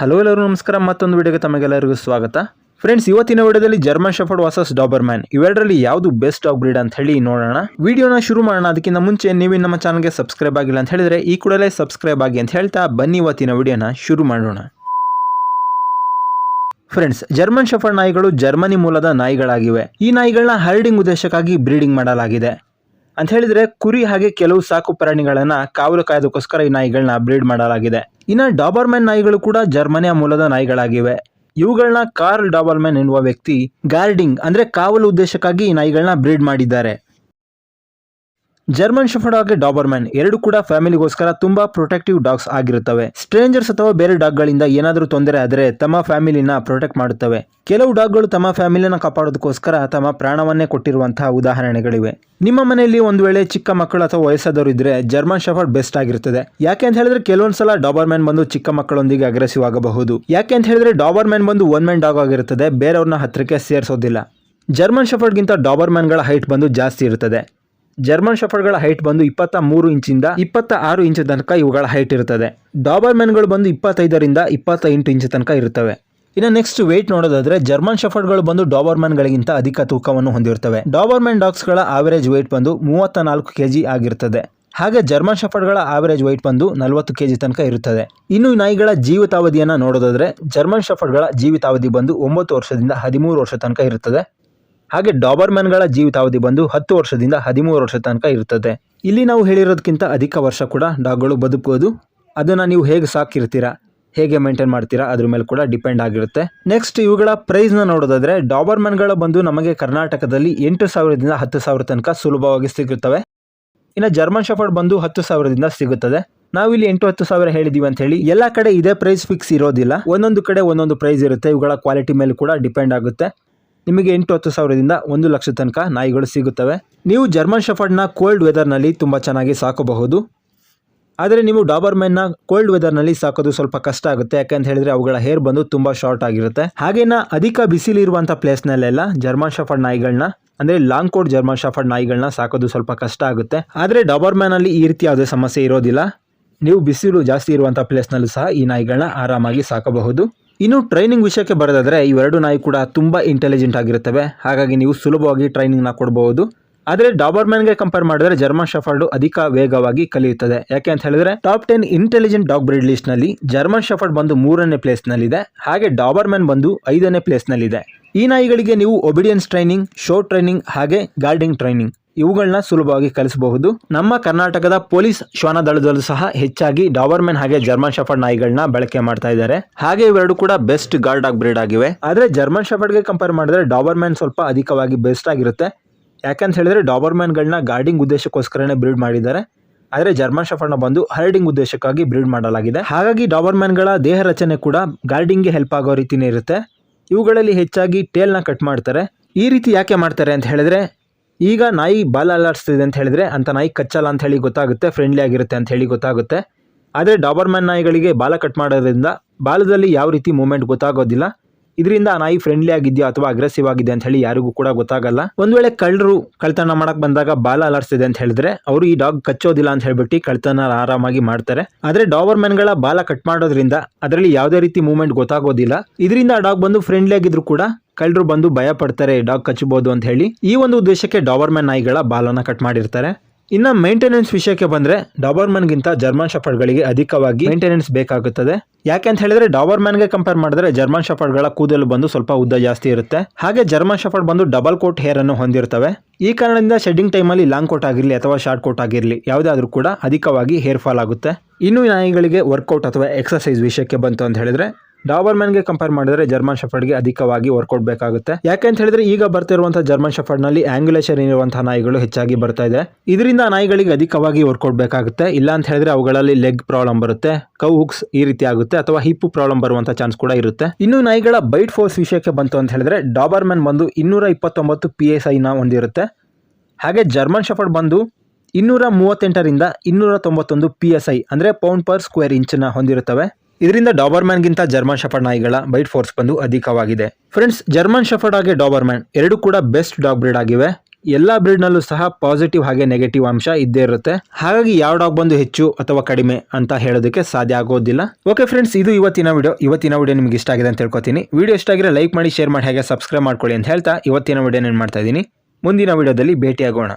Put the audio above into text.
Hello ಎಲ್ಲರೂ ನಮಸ್ಕಾರ. ಮತ್ತೊಂದು ವಿಡಿಯೋಗೆ ತಮಗೆಲ್ಲರಿಗೂ ಸ್ವಾಗತ. ಫ್ರೆಂಡ್ಸ್, ಇವತ್ತಿನ ವಿಡಿಯೋದಲ್ಲಿ ಜರ್ಮನ್ ಶೆಫರ್ಡ್ ವರ್ಸಸ್ ಡಾಬರ್ಮ್ಯಾನ್ ಇವೆರಡರಲ್ಲಿ ಯಾವುದು ಬೆಸ್ಟ್ ಡಾಗ್ ಬ್ರೀಡ್ ಅಂತ ಹೇಳಿ ನೋಡೋಣ. ವಿಡಿಯೋನ ಶುರು ಮಾಡೋಣ. ಅದಕ್ಕಿಂತ ಮುಂಚೆ ನೀವು ನಮ್ಮ ಚಾನಲ್ಗೆ ಸಬ್ಸ್ಕ್ರೈಬ್ ಆಗಿಲ್ಲ ಅಂತ ಹೇಳಿದ್ರೆ ಈ ಕೂಡಲೇ ಸಬ್ಸ್ಕ್ರೈಬ್ ಆಗಿ ಅಂತ ಹೇಳ್ತಾ ಬನ್ನಿ ಇವತ್ತಿನ ವಿಡಿಯೋನ ಶುರು ಮಾಡೋಣ. ಫ್ರೆಂಡ್ಸ್, ಜರ್ಮನ್ ಶೆಫರ್ಡ್ ನಾಯಿಗಳು ಜರ್ಮನಿ ಮೂಲದ ನಾಯಿಗಳಾಗಿವೆ. ಈ ನಾಯಿಗಳನ್ನ ಹರ್ಡಿಂಗ್ ಉದ್ದೇಶಕ್ಕಾಗಿ ಬ್ರೀಡಿಂಗ್ ಮಾಡಲಾಗಿದೆ. ಅಂತ ಹೇಳಿದ್ರೆ ಕುರಿ ಹಾಗೆ ಕೆಲವು ಸಾಕು ಪ್ರಾಣಿಗಳನ್ನ ಕಾವಲು ಕಾಯೋದಕ್ಕೋಸ್ಕರ ಈ ನಾಯಿಗಳನ್ನ ಬ್ರೀಡ್ ಮಾಡಲಾಗಿದೆ. ಇನ್ನು ಡಾಬರ್ಮ್ಯಾನ್ ನಾಯಿಗಳು ಕೂಡ ಜರ್ಮನಿಯ ಮೂಲದ ನಾಯಿಗಳಾಗಿವೆ. ಇವುಗಳನ್ನ ಕಾರ್ಲ್ ಡಾಬರ್ಮ್ಯಾನ್ ಎನ್ನುವ ವ್ಯಕ್ತಿ ಗಾರ್ಡಿಂಗ್ ಅಂದ್ರೆ ಕಾವಲು ಉದ್ದೇಶಕ್ಕಾಗಿ ಈ ನಾಯಿಗಳನ್ನ ಬ್ರೀಡ್ ಮಾಡಿದ್ದಾರೆ. ಜರ್ಮನ್ ಶೆಫರ್ಡ್ ಹಾಗೆ ಡಾಬರ್ಮ್ಯಾನ್ ಎರಡು ಕೂಡ ಫ್ಯಾಮಿಲಿಗೋಸ್ಕರ ತುಂಬಾ ಪ್ರೊಟೆಕ್ಟಿವ್ ಡಾಗ್ಸ್ ಆಗಿರುತ್ತವೆ. ಸ್ಟ್ರೇಂಜರ್ಸ್ ಅಥವಾ ಬೇರೆ ಡಾಗ್ಗಳಿಂದ ಏನಾದರೂ ತೊಂದರೆ ಆದರೆ ತಮ್ಮ ಫ್ಯಾಮಿಲಿನ ಪ್ರೊಟೆಕ್ಟ್ ಮಾಡುತ್ತವೆ. ಕೆಲವು ಡಾಗ್ಗಳು ತಮ್ಮ ಫ್ಯಾಮಿಲಿನ ಕಾಪಾಡೋದಕ್ಕೋಸ್ಕರ ತಮ್ಮ ಪ್ರಾಣವನ್ನೇ ಕೊಟ್ಟಿರುವಂತಹ ಉದಾಹರಣೆಗಳಿವೆ. ನಿಮ್ಮ ಮನೆಯಲ್ಲಿ ಒಂದು ವೇಳೆ ಚಿಕ್ಕ ಮಕ್ಕಳು ಅಥವಾ ವಯಸ್ಸಾದವರು ಇದ್ರೆ ಜರ್ಮನ್ ಶೆಫರ್ಡ್ ಬೆಸ್ಟ್ ಆಗಿರುತ್ತದೆ. ಯಾಕೆ ಅಂತ ಹೇಳಿದ್ರೆ ಕೆಲವೊಂದ್ಸಲ ಡಾಬರ್ಮ್ಯಾನ್ ಬಂದು ಚಿಕ್ಕ ಮಕ್ಕಳೊಂದಿಗೆ ಅಗ್ರೆಸಿವ್ ಆಗಬಹುದು. ಯಾಕೆ ಅಂತ ಹೇಳಿದ್ರೆ ಡಾಬರ್ಮ್ಯಾನ್ ಬಂದು ಒನ್ ಮ್ಯಾನ್ ಡಾಗ್ ಆಗಿರುತ್ತದೆ, ಬೇರೆಯವ್ರನ್ನ ಹತ್ರಕ್ಕೆ ಸೇರಿಸೋದಿಲ್ಲ. ಜರ್ಮನ್ ಶೆಫರ್ಡ್ಗಿಂತ ಡಾಬರ್ಮ್ಯಾನ್ಗಳ ಹೈಟ್ ಬಂದು ಜಾಸ್ತಿ ಇರುತ್ತದೆ. ಜರ್ಮನ್ ಶೆಫರ್ಡ್ಗಳ ಹೈಟ್ ಬಂದು 23 ಇಂಚಿಂದ 26 ಇಂಚ್ ತನಕ ಇವುಗಳ ಹೈಟ್ ಇರುತ್ತದೆ. ಡಾಬರ್ಮ್ಯಾನ್ಗಳು ಬಂದು 25ರಿಂದ 28 ಇಂಚ್ ತನಕ ಇರುತ್ತವೆ. ಇನ್ನು ನೆಕ್ಸ್ಟ್ ವೆಯ್ಟ್ ನೋಡೋದಾದ್ರೆ ಜರ್ಮನ್ ಶೆಫರ್ಡ್ಗಳು ಬಂದು ಡಾಬರ್ಮ್ಯಾನ್ಗಳಿಗಿಂತ ಅಧಿಕ ತೂಕವನ್ನು ಹೊಂದಿರುತ್ತವೆ. ಡಾಬರ್ಮ್ಯಾನ್ ಡಾಗ್ಸ್ಗಳ ಆವರೇಜ್ ವೆಯ್ಟ್ ಬಂದು 34 kg ಆಗಿರುತ್ತದೆ. ಹಾಗೆ ಜರ್ಮನ್ ಶೆಫರ್ಡ್ಗಳ ಆವರೇಜ್ ವೆಯ್ಟ್ ಬಂದು 40 kg ತನಕ ಇರುತ್ತದೆ. ಇನ್ನು ನಾಯಿಗಳ ಜೀವಿತಾವಧಿಯನ್ನು ನೋಡೋದಾದ್ರೆ ಜರ್ಮನ್ ಶೆಫರ್ಡ್ಗಳ ಜೀವಿತಾವಧಿ ಬಂದು 9 ವರ್ಷದಿಂದ 13 ವರ್ಷ ತನಕ ಇರುತ್ತದೆ. ಹಾಗೆ ಡಾಬರ್ಮ್ಯಾನ್ಗಳ ಜೀವಿತಾವಧಿ ಬಂದು 10 ವರ್ಷದಿಂದ 13 ವರ್ಷ ತನಕ ಇರುತ್ತದೆ. ಇಲ್ಲಿ ನಾವು ಹೇಳಿರೋದಕ್ಕಿಂತ ಅಧಿಕ ವರ್ಷ ಕೂಡ ಡಾಗ್ಗಳು ಬದುಕಬಹುದು. ಅದನ್ನು ನೀವು ಹೇಗೆ ಸಾಕಿರ್ತೀರಾ, ಹೇಗೆ ಮೇಂಟೈನ್ ಮಾಡ್ತೀರಾ ಅದ್ರ ಮೇಲೆ ಕೂಡ ಡಿಪೆಂಡ್ ಆಗಿರುತ್ತೆ. ನೆಕ್ಸ್ಟ್ ಇವುಗಳ ಪ್ರೈಸ್ನ ನೋಡೋದಾದ್ರೆ ಡಾಬರ್ಮ್ಯಾನ್ಗಳ ಬಂದು ನಮಗೆ ಕರ್ನಾಟಕದಲ್ಲಿ 8,000ದಿಂದ 10,000 ತನಕ ಸುಲಭವಾಗಿ ಸಿಗುತ್ತವೆ. ಇನ್ನು ಜರ್ಮನ್ ಶೆಫರ್ಡ್ ಬಂದು 10,000ದಿಂದ ಸಿಗುತ್ತದೆ. ನಾವಿಲ್ಲಿ 8-10 ಸಾವಿರ ಹೇಳಿದೀವಿ ಅಂತ ಹೇಳಿ ಎಲ್ಲ ಕಡೆ ಇದೇ ಪ್ರೈಸ್ ಫಿಕ್ಸ್ ಇರೋದಿಲ್ಲ. ಒಂದೊಂದು ಕಡೆ ಒಂದೊಂದು ಪ್ರೈಸ್ ಇರುತ್ತೆ. ಇವುಗಳ ಕ್ವಾಲಿಟಿ ಮೇಲೆ ಕೂಡ ಡಿಪೆಂಡ್ ಆಗುತ್ತೆ. ನಿಮಗೆ 8-10 ಸಾವಿರದಿಂದ 1 ಲಕ್ಷ ತನಕ ನಾಯಿಗಳು ಸಿಗುತ್ತವೆ. ನೀವು ಜರ್ಮನ್ ಶೆಫರ್ಡ್ನ ಕೋಲ್ಡ್ ವೆದರ್ನಲ್ಲಿ ತುಂಬ ಚೆನ್ನಾಗಿ ಸಾಕಬಹುದು. ಆದರೆ ನೀವು ಡಾಬರ್ಮ್ಯಾನ್ನ ಕೋಲ್ಡ್ ವೆದರ್ನಲ್ಲಿ ಸಾಕೋದು ಸ್ವಲ್ಪ ಕಷ್ಟ ಆಗುತ್ತೆ. ಯಾಕೆಂತ ಹೇಳಿದ್ರೆ ಅವುಗಳ ಹೇರ್ ಬಂದು ತುಂಬ ಶಾರ್ಟ್ ಆಗಿರುತ್ತೆ. ಹಾಗೇನ ಅಧಿಕ ಬಿಸಿಲಿರುವಂಥ ಪ್ಲೇಸ್ನಲ್ಲೆಲ್ಲ ಜರ್ಮನ್ ಶೆಫರ್ಡ್ ನಾಯಿಗಳನ್ನ ಅಂದರೆ ಲಾಂಗ್ ಕೋಟ್ ಜರ್ಮನ್ ಶೆಫರ್ಡ್ ನಾಯಿಗಳನ್ನ ಸಾಕೋದು ಸ್ವಲ್ಪ ಕಷ್ಟ ಆಗುತ್ತೆ. ಆದರೆ ಡಾಬರ್ಮ್ಯಾನಲ್ಲಿ ಈ ರೀತಿ ಯಾವುದೇ ಸಮಸ್ಯೆ ಇರೋದಿಲ್ಲ. ನೀವು ಬಿಸಿಲು ಜಾಸ್ತಿ ಇರುವಂಥ ಪ್ಲೇಸ್ನಲ್ಲೂ ಸಹ ಈ ನಾಯಿಗಳನ್ನ ಆರಾಮಾಗಿ ಸಾಕಬಹುದು. ಇನ್ನು ಟ್ರೈನಿಂಗ್ ವಿಷಯಕ್ಕೆ ಬರೋದಾದ್ರೆ ಇವೆರಡು ನಾಯಿ ಕೂಡ ತುಂಬ ಇಂಟೆಲಿಜೆಂಟ್ ಆಗಿರುತ್ತವೆ. ಹಾಗಾಗಿ ನೀವು ಸುಲಭವಾಗಿ ಟ್ರೈನಿಂಗ್ನ ಕೊಡಬಹುದು. ಆದರೆ ಡಾಬರ್ಮ್ಯಾನ್ಗೆ ಕಂಪೇರ್ ಮಾಡಿದ್ರೆ ಜರ್ಮನ್ ಶೆಫರ್ಡ್ ಅಧಿಕ ವೇಗವಾಗಿ ಕಲಿಯುತ್ತದೆ. ಯಾಕೆ ಅಂತ ಹೇಳಿದ್ರೆ top 10 intelligent dog breed list ನಲ್ಲಿ ಜರ್ಮನ್ ಶೆಫರ್ಡ್ ಬಂದು 3ನೇ ಪ್ಲೇಸ್ ನಲ್ಲಿದೆ. ಹಾಗೆ ಡಾಬರ್ಮ್ಯಾನ್ ಬಂದು 5ನೇ ಪ್ಲೇಸ್ ನಲ್ಲಿದೆ. ಈ ನಾಯಿಗಳಿಗೆ ನೀವು ಒಬಿಡಿಯನ್ಸ್ ಟ್ರೈನಿಂಗ್, ಶೋ ಟ್ರೈನಿಂಗ್ ಹಾಗೆ ಗಾರ್ಡಿಂಗ್ ಟ್ರೈನಿಂಗ್ ಇವುಗಳನ್ನ ಸುಲಭವಾಗಿ ಕಲಿಸಬಹುದು. ನಮ್ಮ ಕರ್ನಾಟಕದ ಪೊಲೀಸ್ ಶ್ವಾನ ದಳದಲ್ಲೂ ಸಹ ಹೆಚ್ಚಾಗಿ ಡಾಬರ್ಮ್ಯಾನ್ ಹಾಗೆ ಜರ್ಮನ್ ಶೆಫರ್ಡ್ ನಾಯಿಗಳನ್ನ ಬಳಕೆ ಮಾಡ್ತಾ ಇದ್ದಾರೆ. ಹಾಗೆ ಇವೆರಡು ಕೂಡ ಬೆಸ್ಟ್ ಗಾರ್ಡ್ ಡಾಗ್ ಬ್ರೀಡ್ ಆಗಿವೆ. ಆದ್ರೆ ಜರ್ಮನ್ ಶೆಫರ್ಡ್ಗೆ ಕಂಪೇರ್ ಮಾಡಿದ್ರೆ ಡಾಬರ್ಮ್ಯಾನ್ ಸ್ವಲ್ಪ ಅಧಿಕವಾಗಿ ಬೆಸ್ಟ್ ಆಗಿರುತ್ತೆ. ಯಾಕಂತ ಹೇಳಿದ್ರೆ ಡಾಬರ್ಮ್ಯಾನ್ಗಳನ್ನ ಗಾರ್ಡಿಂಗ್ ಉದ್ದೇಶಕ್ಕೋಸ್ಕರನೇ ಬ್ರೀಡ್ ಮಾಡಿದ್ದಾರೆ. ಆದರೆ ಜರ್ಮನ್ ಶೆಫರ್ಡ್ನ ಬಂದು ಹರ್ಡಿಂಗ್ ಉದ್ದೇಶಕ್ಕಾಗಿ ಬ್ರೀಡ್ ಮಾಡಲಾಗಿದೆ. ಹಾಗಾಗಿ ಡಾಬರ್ಮ್ಯಾನ್ಗಳ ದೇಹ ರಚನೆ ಕೂಡ ಗಾರ್ಡಿಂಗ್ಗೆ ಹೆಲ್ಪ್ ಆಗೋ ರೀತಿನೇ ಇರುತ್ತೆ. ಇವುಗಳಲ್ಲಿ ಹೆಚ್ಚಾಗಿ ಟೇಲ್ನ ಕಟ್ ಮಾಡ್ತಾರೆ. ಈ ರೀತಿ ಯಾಕೆ ಮಾಡ್ತಾರೆ ಅಂತ ಹೇಳಿದ್ರೆ ಈಗ ನಾಯಿ ಬಾಲ ಅಲ್ಲಾಡಿಸ್ತಿದೆ ಅಂತ ಹೇಳಿದ್ರೆ ಅಂತ ನಾಯಿ ಕಚ್ಚಲ್ಲ ಅಂತ ಹೇಳಿ ಗೊತ್ತಾಗುತ್ತೆ, ಫ್ರೆಂಡ್ಲಿ ಆಗಿರುತ್ತೆ ಅಂತ ಹೇಳಿ ಗೊತ್ತಾಗುತ್ತೆ. ಆದರೆ ಡಾಬರ್ಮ್ಯಾನ್ ನಾಯಿಗಳಿಗೆ ಬಾಲ ಕಟ್ ಮಾಡೋದ್ರಿಂದ ಬಾಲದಲ್ಲಿ ಯಾವ ರೀತಿ ಮೂವ್ಮೆಂಟ್ ಗೊತ್ತಾಗೋದಿಲ್ಲ. ಇದರಿಂದ ಆ ನಾಯಿ ಫ್ರೆಂಡ್ಲಿ ಆಗಿದೆಯಾ ಅಥವಾ ಅಗ್ರೆಸಿವ್ ಆಗಿದೆ ಅಂತ ಹೇಳಿ ಯಾರಿಗೂ ಕೂಡ ಗೊತ್ತಾಗಲ್ಲ. ಒಂದ್ ವೇಳೆ ಕಳ್ಳರು ಕಳ್ತನ ಮಾಡಕ್ ಬಂದಾಗ ಬಾಲ ಅಲ್ಲಾಡಿಸ್ತಿದೆ ಅಂತ ಹೇಳಿದ್ರೆ ಅವರು ಈ ಡಾಗ್ ಕಚ್ಚೋದಿಲ್ಲ ಅಂತ ಹೇಳ್ಬಿಟ್ಟು ಕಳ್ತನ ಆರಾಮಾಗಿ ಮಾಡ್ತಾರೆ. ಆದ್ರೆ ಡಾಬರ್ಮ್ಯಾನ್ಗಳ ಬಾಲ ಕಟ್ ಮಾಡೋದ್ರಿಂದ ಅದರಲ್ಲಿ ಯಾವುದೇ ರೀತಿ ಮೂವ್ಮೆಂಟ್ ಗೊತ್ತಾಗೋದಿಲ್ಲ. ಇದರಿಂದ ಆ ಡಾಗ್ ಬಂದು ಫ್ರೆಂಡ್ಲಿ ಆಗಿದ್ರು ಕೂಡ ಕಳ್ಳರು ಬಂದು ಭಯ ಪಡ್ತಾರೆ ಡಾಗ್ ಕಚ್ಚಬಹುದು ಅಂತ ಹೇಳಿ. ಈ ಒಂದು ಉದ್ದೇಶಕ್ಕೆ ಡಾಬರ್ಮ್ಯಾನ್ ನಾಯಿಗಳ ಬಾಲನ ಕಟ್ ಮಾಡಿರ್ತಾರೆ. ಇನ್ನ ಮೇಂಟೆನೆನ್ಸ್ ವಿಷಯಕ್ಕೆ ಬಂದ್ರೆ ಡಾಬರ್ಮ್ಯಾನ್ಗಿಂತ ಜರ್ಮನ್ ಶೆಫರ್ಡ್ಗಳಿಗೆ ಅಧಿಕವಾಗಿ ಮೇಂಟೆನೆನ್ಸ್ ಬೇಕಾಗುತ್ತದೆ. ಯಾಕೆ ಅಂತ ಹೇಳಿದ್ರೆ ಡಾಬರ್ಮ್ಯಾನ್ಗೆ ಕಂಪೇರ್ ಮಾಡಿದ್ರೆ ಜರ್ಮನ್ ಶೆಫರ್ಡ್ಗಳ ಕೂದಲು ಬಂದು ಸ್ವಲ್ಪ ಉದ್ದ ಜಾಸ್ತಿ ಇರುತ್ತೆ. ಹಾಗೆ ಜರ್ಮನ್ ಶೆಫರ್ಡ್ ಬಂದು ಡಬಲ್ ಕೋಟ್ ಹೇರ್ ಅನ್ನು ಹೊಂದಿರ್ತವೆ. ಈ ಕಾರಣದಿಂದ ಶೆಡ್ಡಿಂಗ್ ಟೈಮಲ್ಲಿ ಲಾಂಗ್ ಕೋಟ್ ಆಗಿರಲಿ ಅಥವಾ ಶಾರ್ಟ್ ಕೋಟ್ ಆಗಿರಲಿ ಯಾವುದಾದ್ರೂ ಕೂಡ ಅಧಿಕವಾಗಿ ಹೇರ್ ಫಾಲ್ ಆಗುತ್ತೆ. ಇನ್ನು ನಾಯಿಗಳಿಗೆ ವರ್ಕೌಟ್ ಅಥವಾ ಎಕ್ಸರ್ಸೈಸ್ ವಿಷಯಕ್ಕೆ ಬಂತು ಅಂತ ಹೇಳಿದ್ರೆ ಡಾಬರ್ಮ್ಯಾನ್ಗೆ ಕಂಪೇರ್ ಮಾಡಿದ್ರೆ ಜರ್ಮನ್ ಶೆಫರ್ಡ್ಗೆ ಅಧಿಕವಾಗಿ ವರ್ಕೌಟ್ ಬೇಕಾಗುತ್ತೆ. ಯಾಕೆ ಅಂತ ಹೇಳಿದ್ರೆ ಈಗ ಬರ್ತಿರುವಂತಹ ಜರ್ಮನ್ ಶೆಫರ್ಡ್ ನಲ್ಲಿ ಆಂಗ್ಯುಲೇಷನ್ ಇರುವಂತಹ ನಾಯಿಗಳು ಹೆಚ್ಚಾಗಿ ಬರ್ತಾ ಇದೆ. ಇದರಿಂದ ನಾಯಿಗಳಿಗೆ ಅಧಿಕವಾಗಿ ವರ್ಕೌಟ್ ಬೇಕಾಗುತ್ತೆ. ಇಲ್ಲ ಅಂತ ಹೇಳಿದ್ರೆ ಅವುಗಳಲ್ಲಿ ಲೆಗ್ ಪ್ರಾಬ್ಲಮ್ ಬರುತ್ತೆ, ಕೌ ಹುಕ್ಸ್ ಈ ರೀತಿ ಆಗುತ್ತೆ ಅಥವಾ ಹಿಪ್ ಪ್ರಾಬ್ಲಮ್ ಬರುವಂತ ಚಾನ್ಸ್ ಕೂಡ ಇರುತ್ತೆ. ಇನ್ನು ನಾಯಿಗಳ ಬೈಟ್ ಫೋರ್ಸ್ ವಿಷಯಕ್ಕೆ ಬಂತು ಅಂತ ಹೇಳಿದ್ರೆ ಡಾಬರ್ಮ್ಯಾನ್ ಬಂದು 229 PSI ನ ಹೊಂದಿರುತ್ತೆ. ಹಾಗೆ ಜರ್ಮನ್ ಶೆಫರ್ಡ್ ಬಂದು 238ರಿಂದ 291 PSI ಅಂದ್ರೆ ಪೌಂಡ್ ಪರ್ ಸ್ಕ್ವೇರ್ ಇಂಚ್ ನ ಹೊಂದಿರುತ್ತವೆ. ಇದರಿಂದ ಡಾಬರ್ಮ್ಯಾನ್ಗಿಂತ ಜರ್ಮನ್ ಶೆಫರ್ಡ್ ನಾಯಿಗಳ ಬೈಟ್ ಫೋರ್ಸ್ ಬಂದು ಅಧಿಕವಾಗಿದೆ. ಫ್ರೆಂಡ್ಸ್, ಜರ್ಮನ್ ಶೆಫರ್ಡ್ ಹಾಗೆ ಡಾಬರ್ಮ್ಯಾನ್ ಎರಡು ಕೂಡ ಬೆಸ್ಟ್ ಡಾಗ್ ಬ್ರೀಡ್ ಆಗಿವೆ. ಎಲ್ಲಾ ಬ್ರೀಡ್ ನಲ್ಲೂ ಸಹ ಪಾಸಿಟಿವ್ ಹಾಗೆ ನೆಗೆಟಿವ್ ಅಂಶ ಇದ್ದೇ ಇರುತ್ತೆ. ಹಾಗಾಗಿ ಯಾವ ಡಾಗ್ ಬಂದು ಹೆಚ್ಚು ಅಥವಾ ಕಡಿಮೆ ಅಂತ ಹೇಳೋದಕ್ಕೆ ಸಾಧ್ಯ ಆಗೋದಿಲ್ಲ. ಓಕೆ ಫ್ರೆಂಡ್ಸ್, ಇದು ಇವತ್ತಿನ ವಿಡಿಯೋ ನಿಮ್ಗೆ ಇಷ್ಟ ಆಗಿದೆ ಅಂತ ಹೇಳ್ಕೊತೀನಿ. ವಿಡಿಯೋ ಇಷ್ಟ ಆಗಿದ್ರೆ ಲೈಕ್ ಮಾಡಿ, ಶೇರ್ ಮಾಡಿ, ಹಾಗೆ ಸಬ್ಸ್ಕ್ರೈಬ್ ಮಾಡ್ಕೊಳ್ಳಿ ಅಂತ ಹೇಳ್ತಾ ಇವತ್ತಿನ ವಿಡಿಯೋ ನಾನು ಮಾಡ್ತಾ ಇದ್ದೀನಿ. ಮುಂದಿನ ವಿಡಿಯೋದಲ್ಲಿ ಭೇಟಿಯಾಗೋಣ.